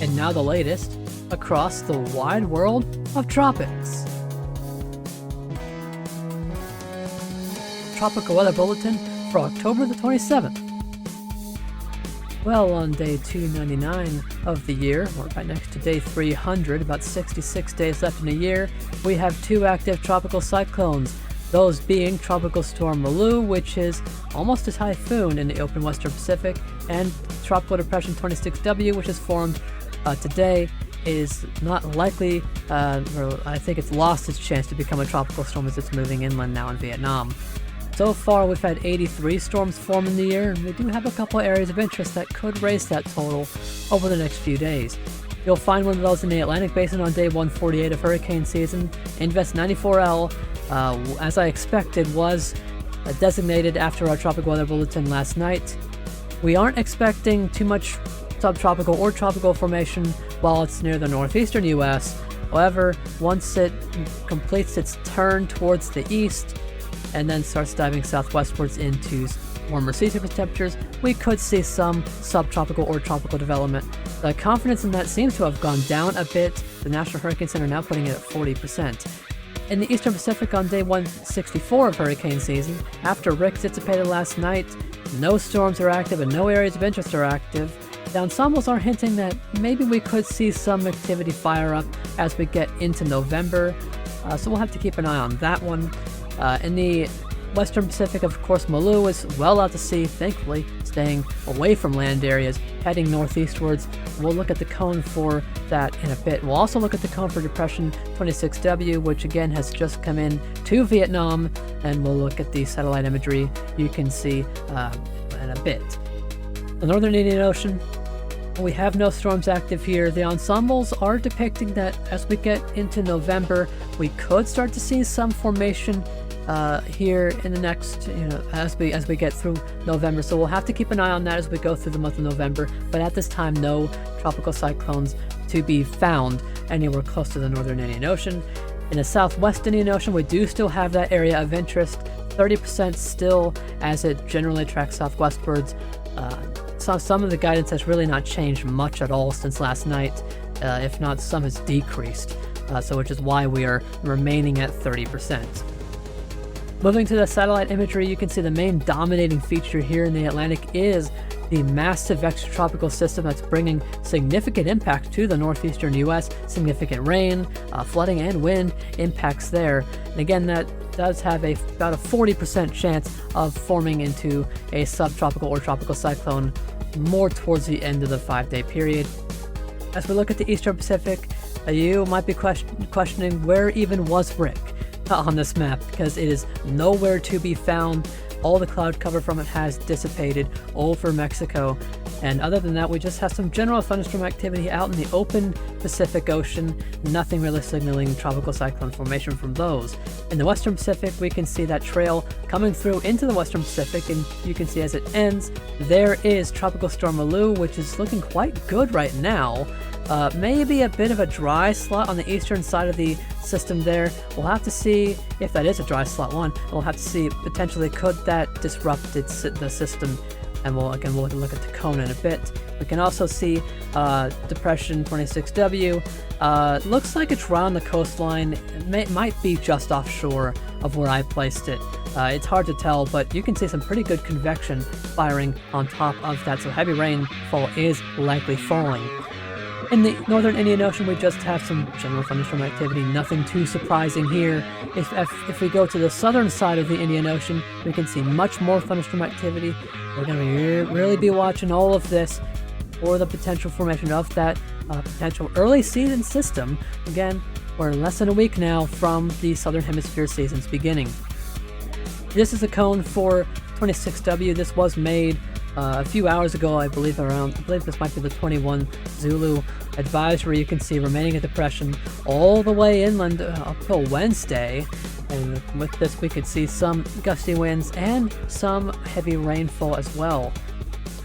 And now the latest across the wide world of tropics. Tropical Weather Bulletin for October the 27th. Well, on day 299 of the year, or right next to day 300, about 66 days left in the year, we have two active tropical cyclones, those being Tropical Storm Malou, which is almost a typhoon in the open western Pacific, and Tropical Depression 26W, which is formed today, is not likely, or I think it's lost its chance to become a tropical storm as it's moving inland now in Vietnam. So far, we've had 83 storms form in the year, and we do have a couple areas of interest that could raise that total over the next few days. You'll find one of those in the Atlantic Basin on day 148 of hurricane season. Invest 94L, as I expected, was designated after our tropical weather bulletin last night. We aren't expecting too much subtropical or tropical formation while it's near the northeastern U.S. However, once it completes its turn towards the east, and then starts diving southwestwards into warmer sea surface temperatures, we could see some subtropical or tropical development. The confidence in that seems to have gone down a bit. The National Hurricane Center now putting it at 40%. In the Eastern Pacific on day 164 of hurricane season, after Rick dissipated last night, no storms are active and no areas of interest are active. The ensembles are hinting that maybe we could see some activity fire up as we get into November, so we'll have to keep an eye on that one. In the Western Pacific, of course, Malou is well out to sea, thankfully, staying away from land areas, heading northeastwards. We'll look at the cone for that in a bit. We'll also look at the cone for Depression 26W, which again has just come in to Vietnam, and we'll look at the satellite imagery you can see in a bit. The Northern Indian Ocean, we have no storms active here. The ensembles are depicting that as we get into November, we could start to see some formation here in the next, as we get through November. So we'll have to keep an eye on that as we go through the month of November. But at this time, no tropical cyclones to be found anywhere close to the Northern Indian Ocean. In the Southwest Indian Ocean, we do still have that area of interest, 30% still, as it generally tracks southwestwards. So some of the guidance has really not changed much at all since last night. If not, some has decreased. So which is why we are remaining at 30%. Moving to the satellite imagery, you can see the main dominating feature here in the Atlantic is the massive extratropical system that's bringing significant impact to the northeastern U.S., significant rain, flooding, and wind impacts there. And again, that does have about a 40% chance of forming into a subtropical or tropical cyclone more towards the end of the 5-day period. As we look at the Eastern Pacific, you might be questioning where even was Rick on this map, because it is nowhere to be found. All the cloud cover from it has dissipated over Mexico, and other than that, we just have some general thunderstorm activity out in the open Pacific Ocean, nothing really signaling tropical cyclone formation from those. In the Western Pacific, we can see that trail coming through into the Western Pacific, and you can see as it ends, there is Tropical Storm Malou, which is looking quite good right now. Maybe a bit of a dry slot on the eastern side of the system there. We'll have to see if that is a dry slot one. We'll have to see potentially could that disrupt the system, and we'll look at the cone in a bit. We can also see Depression 26W. Looks like it's around the coastline. It might be just offshore of where I placed it. It's hard to tell, but you can see some pretty good convection firing on top of that, so heavy rainfall is likely falling. In the Northern Indian Ocean, we just have some general thunderstorm activity, nothing too surprising here. If we go to the southern side of the Indian Ocean, we can see much more thunderstorm activity. We're going to really be watching all of this for the potential formation of that potential early season system. Again, we're less than a week now from the Southern Hemisphere season's beginning. This is a cone for 26W. This was made a few hours ago, I believe this might be the 21 Zulu advisory. You can see remaining a depression all the way inland up till Wednesday, and with this we could see some gusty winds and some heavy rainfall as well.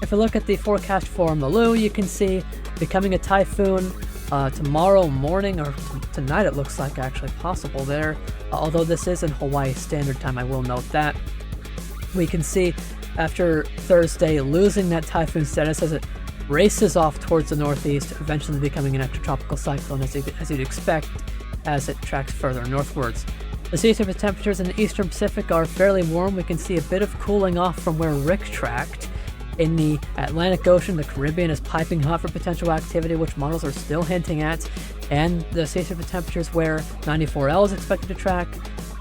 If we look at the forecast for Malou, you can see becoming a typhoon tomorrow morning, or tonight it looks like actually possible there, although this is in Hawaii Standard Time, I will note that. We can see after Thursday losing that typhoon status as it races off towards the northeast, eventually becoming an extratropical cyclone as you'd expect as it tracks further northwards. The sea surface temperatures in the eastern Pacific are fairly warm. We can see a bit of cooling off from where Rick tracked. In the Atlantic Ocean, the Caribbean is piping hot for potential activity, which models are still hinting at. And the sea surface temperatures where 94L is expected to track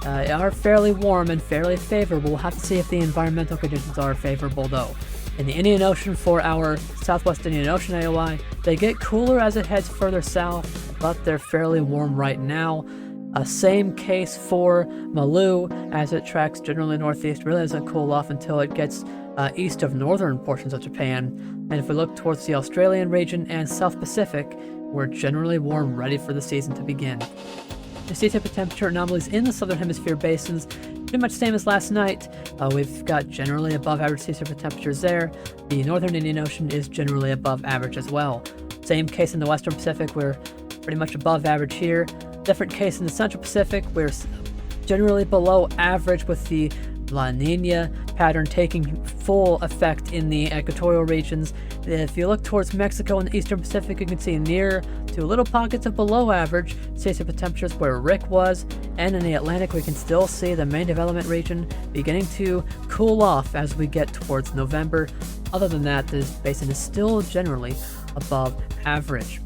are fairly warm and fairly favorable. We'll have to see if the environmental conditions are favorable, though. In the Indian Ocean, for our Southwest Indian Ocean AOI, they get cooler as it heads further south, but they're fairly warm right now. Same case for Malou, as it tracks generally northeast, really doesn't cool off until it gets east of northern portions of Japan. And if we look towards the Australian region and South Pacific, we're generally warm, ready for the season to begin. The sea surface temperature anomalies in the southern hemisphere basins, pretty much same as last night. We've got generally above average sea surface temperatures there. The northern Indian Ocean is generally above average as well. Same case in the western Pacific, we're pretty much above average here. Different case in the central Pacific, we're generally below average with the La Nina pattern taking full effect in the equatorial regions. If you look towards Mexico and the eastern Pacific, you can see near to little pockets of below average sea surface temperatures where Rick was, and in the Atlantic we can still see the main development region beginning to cool off as we get towards November. Other than that, this basin is still generally above average.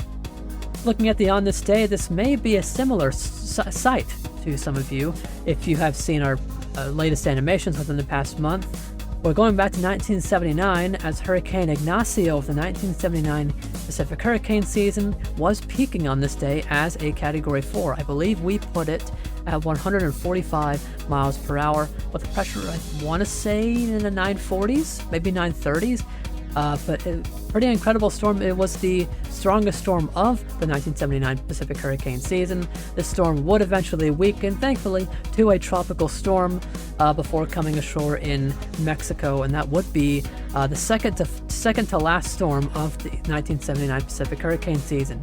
Looking at the on this day, this may be a similar sight to some of you if you have seen our latest animations within the past month. We're going back to 1979 as Hurricane Ignacio of the 1979 Pacific hurricane season was peaking on this day as a Category 4. I believe we put it at 145 miles per hour with pressure, I want to say, in the 940s, maybe 930s. But pretty incredible storm. It was the strongest storm of the 1979 Pacific hurricane season. This storm would eventually weaken, thankfully, to a tropical storm before coming ashore in Mexico, and that would be the second to last storm of the 1979 Pacific hurricane season.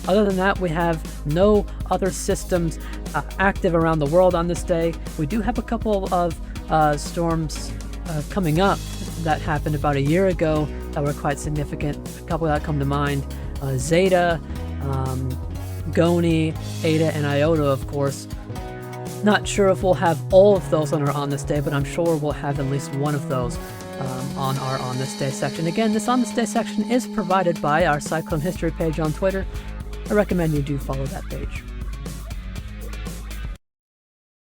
Other than that, we have no other systems active around the world on this day. We do have a couple of storms coming up that happened about a year ago that were quite significant. A couple that come to mind: Zeta, Goni, Eta, and Iota, of course. Not sure if we'll have all of those on our On This Day, but I'm sure we'll have at least one of those on our On This Day section. Again, this On This Day section is provided by our Cyclone History page on Twitter. I recommend you do follow that page.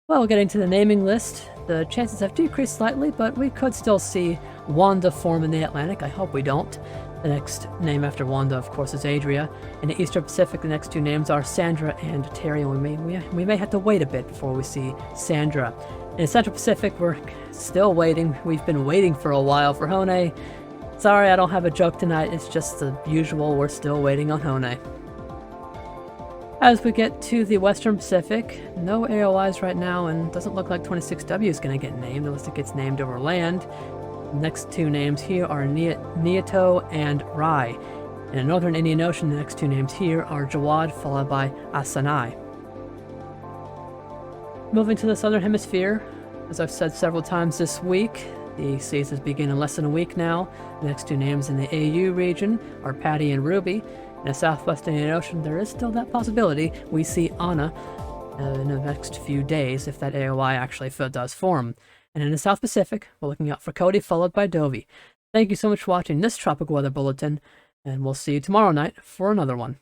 Well, getting to the naming list, the chances have decreased slightly, but we could still see Wanda form in the Atlantic. I hope we don't. The next name after Wanda, of course, is Adria. In the Eastern Pacific, the next two names are Sandra and Terry, and we may have to wait a bit before we see Sandra. In the Central Pacific, we're still waiting. We've been waiting for a while for Hone. Sorry, I don't have a joke tonight. It's just the usual. We're still waiting on Hone. As we get to the Western Pacific, no AOIs right now, and doesn't look like 26W is going to get named unless it gets named over land. The next two names here are Nieto and Rai. In the Northern Indian Ocean, the next two names here are Jawad, followed by Asanai. Moving to the Southern Hemisphere, as I've said several times this week, the seasons begin in less than a week now. The next two names in the AU region are Patty and Ruby. In the Southwest Indian Ocean, there is still that possibility we see Anna in the next few days if that AOI actually does form. And in the South Pacific, we're looking out for Cody, followed by Dovey. Thank you so much for watching this Tropical Weather Bulletin, and we'll see you tomorrow night for another one.